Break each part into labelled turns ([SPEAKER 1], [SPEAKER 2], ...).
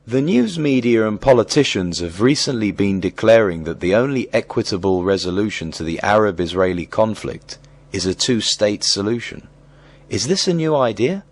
[SPEAKER 1] The news media and politicians have recently been declaring that the only equitable resolution to the Arab-Israeli conflict is a two-state solution. Is this a new idea?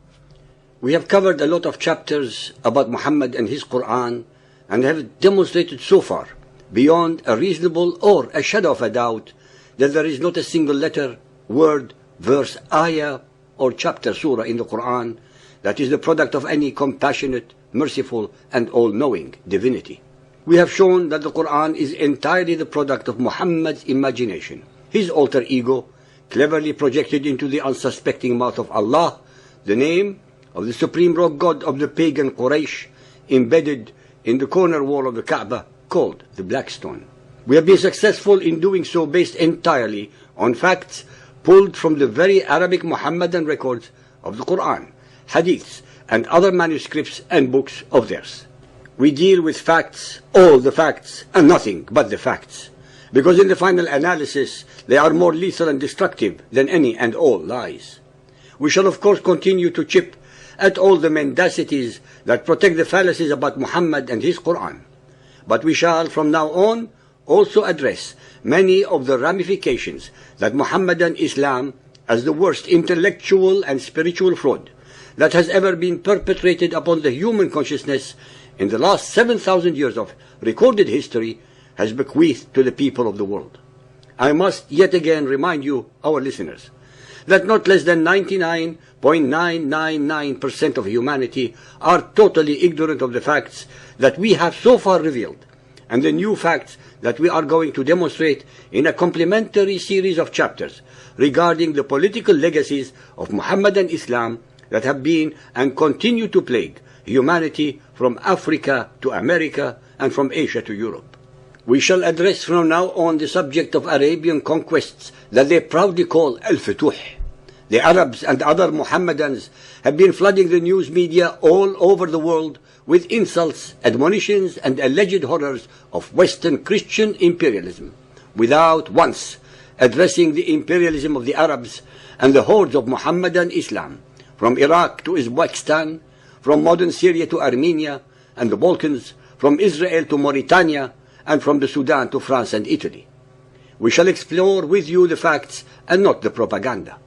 [SPEAKER 2] We have covered a lot of chapters about Muhammad and his Quran and have demonstrated so far, beyond a reasonable or a shadow of a doubt, that there is not a single letter, word, verse, ayah, or chapter surah in the Quran that is the product of any compassionate, merciful, and all-knowing divinity. We have shown that the Quran is entirely the product of Muhammad's imagination, his alter ego, cleverly projected into the unsuspecting mouth of Allah, the name of the supreme rock god of the pagan Quraysh, embedded in the corner wall of the Kaaba, called the Black Stone. We have been successful in doing so based entirely on facts pulled from the very Arabic Muhammadan records of the Quran, hadiths, and other manuscripts and books of theirs. We deal with facts, all the facts, and nothing but the facts, because in the final analysis they are more lethal and destructive than any and all lies. We shall of course continue to chip at all the mendacities that protect the fallacies about Muhammad and his Quran, but we shall from now on also address many of the ramifications that Muhammadan Islam, as the worst intellectual and spiritual fraud that has ever been perpetrated upon the human consciousness in the last 7,000 years of recorded history, has bequeathed to the people of the world. I must yet again remind you, our listeners, that not less than 99.999% of humanity are totally ignorant of the facts that we have so far revealed, and the new facts that we are going to demonstrate in a complementary series of chapters regarding the political legacies of Muhammadan Islam that have been and continue to plague humanity from Africa to America and from Asia to Europe. We shall address from now on the subject of Arabian conquests that they proudly call Al-Futuh. The Arabs and other Muhammadans have been flooding the news media all over the world with insults, admonitions, and alleged horrors of Western Christian imperialism, without once addressing the imperialism of the Arabs and the hordes of Muhammadan Islam, from Iraq to Uzbekistan, from modern Syria to Armenia and the Balkans, from Israel to Mauritania, and from the Sudan to France and Italy. We shall explore with you the facts and not the propaganda,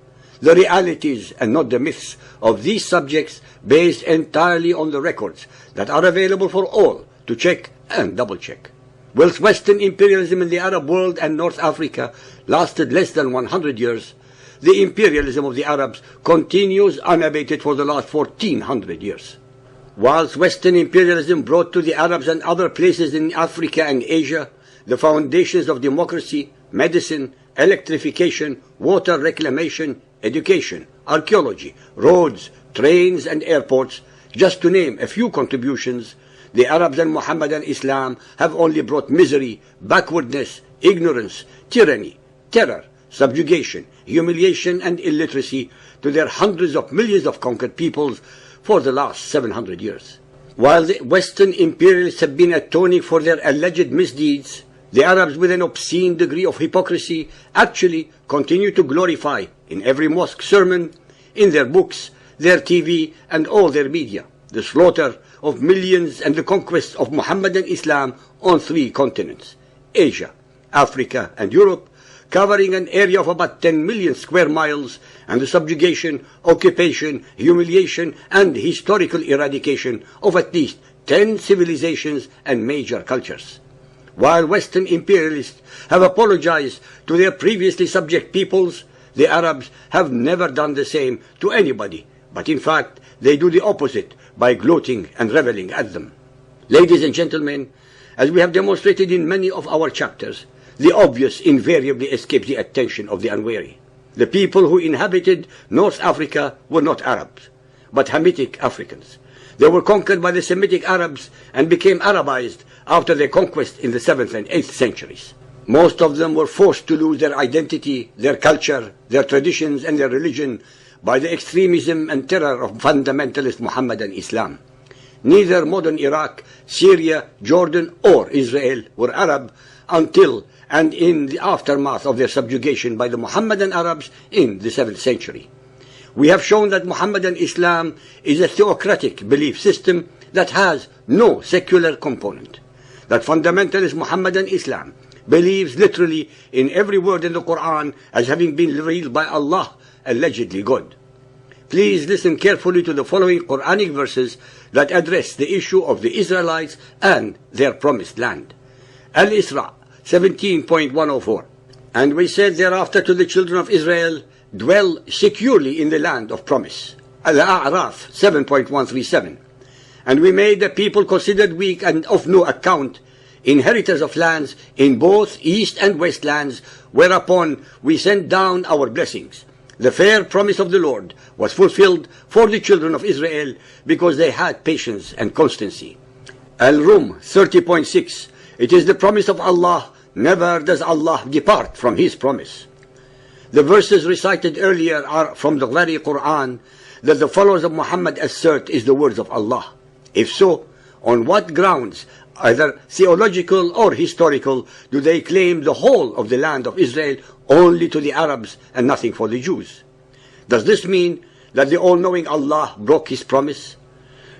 [SPEAKER 2] the realities and not the myths of these subjects, based entirely on the records that are available for all to check and double-check. Whilst Western imperialism in the Arab world and North Africa lasted less than 100 years, the imperialism of the Arabs continues unabated for the last 1400 years. Whilst Western imperialism brought to the Arabs and other places in Africa and Asia the foundations of democracy, medicine, electrification, water reclamation, education, archaeology, roads, trains and airports, just to name a few contributions, the Arabs and Muhammadan Islam have only brought misery, backwardness, ignorance, tyranny, terror, subjugation, humiliation and illiteracy to their hundreds of millions of conquered peoples for the last 700 years. While the Western imperialists have been atoning for their alleged misdeeds, the Arabs, with an obscene degree of hypocrisy, actually continue to glorify in every mosque sermon, in their books, their TV and all their media, the slaughter of millions and the conquest of Muhammadan Islam on 3 continents, Asia, Africa and Europe, covering an area of about 10 million square miles, and the subjugation, occupation, humiliation and historical eradication of at least 10 civilizations and major cultures. While Western imperialists have apologized to their previously subject peoples, the Arabs have never done the same to anybody, but in fact they do the opposite by gloating and reveling at them. Ladies and gentlemen, as we have demonstrated in many of our chapters, the obvious invariably escapes the attention of the unwary. The people who inhabited North Africa were not Arabs, but Hamitic Africans. They were conquered by the Semitic Arabs and became Arabized after their conquest in the 7th and 8th centuries. Most of them were forced to lose their identity, their culture, their traditions and their religion by the extremism and terror of fundamentalist Muhammadan Islam. Neither modern Iraq, Syria, Jordan or Israel were Arab until and in the aftermath of their subjugation by the Muhammadan Arabs in the 7th century. We have shown that Muhammadan Islam is a theocratic belief system that has no secular component. That fundamentalist Muhammadan Islam believes literally in every word in the Quran as having been revealed by Allah, allegedly God. Please listen carefully to the following Quranic verses that address the issue of the Israelites and their promised land. Al-Isra 17.104. And we said thereafter to the children of Israel, dwell securely in the land of promise. Al-A'raf 7.137. And we made the people considered weak and of no account, inheritors of lands in both east and west lands, whereupon we sent down our blessings. The fair promise of the Lord was fulfilled for the children of Israel because they had patience and constancy. Al-Rum 30.6. It is the promise of Allah, never does Allah depart from His promise. The verses recited earlier are from the very Quran that the followers of Muhammad assert is the words of Allah. If so, on what grounds, either theological or historical, do they claim the whole of the land of Israel only to the Arabs and nothing for the Jews? Does this mean that the all-knowing Allah broke His promise?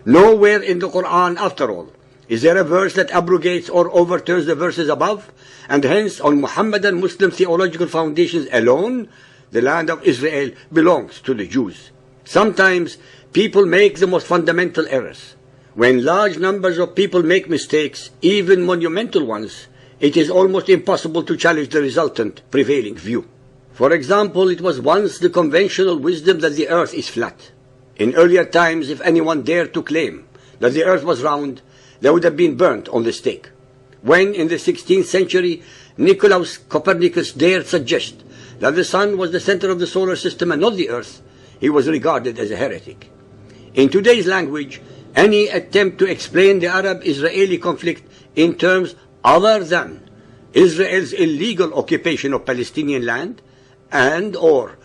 [SPEAKER 2] Nowhere in the Quran, after all, is there a verse that abrogates or overturns the verses above, and hence on Muhammadan Muslim theological foundations alone, the land of Israel belongs to the Jews. Sometimes people make the most fundamental errors. When large numbers of people make mistakes, even monumental ones, it is almost impossible to challenge the resultant prevailing view. For example, it was once the conventional wisdom that the earth is flat. In earlier times, if anyone dared to claim that the earth was round, they would have been burnt on the stake. When, in the 16th century, Nicolaus Copernicus dared suggest that the sun was the center of the solar system and not the earth, he was regarded as a heretic. In today's language, any attempt to explain the Arab-Israeli conflict in terms other than Israel's illegal occupation of Palestinian land and or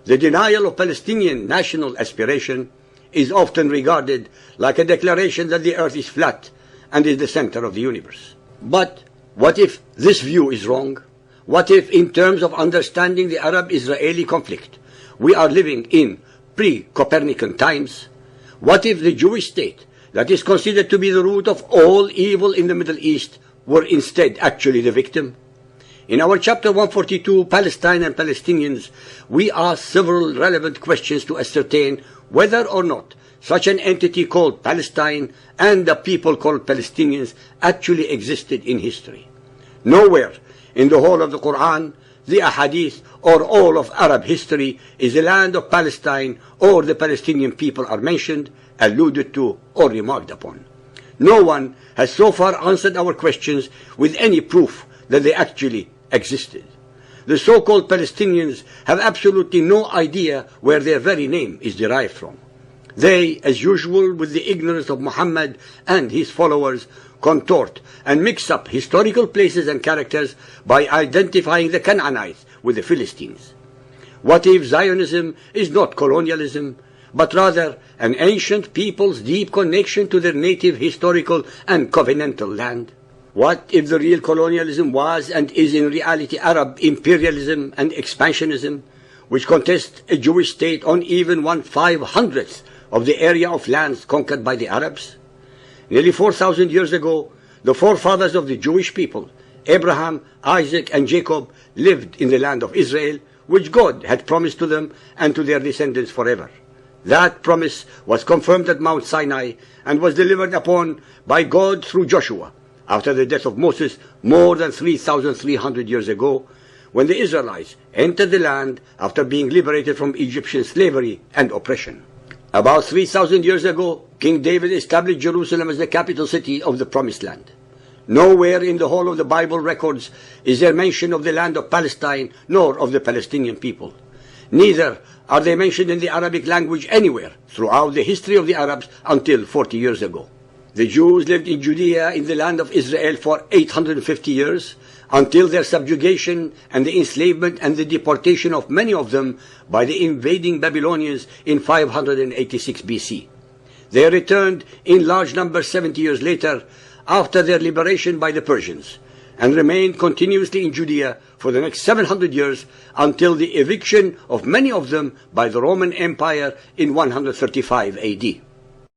[SPEAKER 2] the denial of Palestinian national aspiration is often regarded like a declaration that the earth is flat and is the center of the universe. But what if this view is wrong? What if, in terms of understanding the Arab-Israeli conflict, we are living in pre-Copernican times? What if the Jewish state, that is considered to be the root of all evil in the Middle East, were instead actually the victim? In our chapter 142, Palestine and Palestinians, we ask several relevant questions to ascertain whether or not such an entity called Palestine and the people called Palestinians actually existed in history. Nowhere in the whole of the Quran, the Ahadith, or all of Arab history is the land of Palestine or the Palestinian people are mentioned, alluded to, or remarked upon. No one has so far answered our questions with any proof that they actually existed. The so-called Palestinians have absolutely no idea where their very name is derived from. They, as usual with the ignorance of Muhammad and his followers, contort and mix up historical places and characters by identifying the Canaanites with the Philistines. What if Zionism is not colonialism, but rather an ancient people's deep connection to their native historical and covenantal land? What if the real colonialism was and is in reality Arab imperialism and expansionism, which contest a Jewish state on even 1/500th of the area of lands conquered by the Arabs? Nearly 4,000 years ago, the forefathers of the Jewish people, Abraham, Isaac, and Jacob, lived in the land of Israel, which God had promised to them and to their descendants forever. That promise was confirmed at Mount Sinai and was delivered upon by God through Joshua after the death of Moses more than 3,300 years ago, when the Israelites entered the land after being liberated from Egyptian slavery and oppression. About 3,000 years ago, King David established Jerusalem as the capital city of the Promised Land. Nowhere in the whole of the Bible records is there mention of the land of Palestine nor of the Palestinian people. Neither are they mentioned in the Arabic language anywhere throughout the history of the Arabs until 40 years ago. The Jews lived in Judea in the land of Israel for 850 years, until their subjugation and the enslavement and the deportation of many of them by the invading Babylonians in 586 BC. They returned in large numbers 70 years later after their liberation by the Persians, and remained continuously in Judea for the next 700 years until the eviction of many of them by the Roman Empire in 135 AD.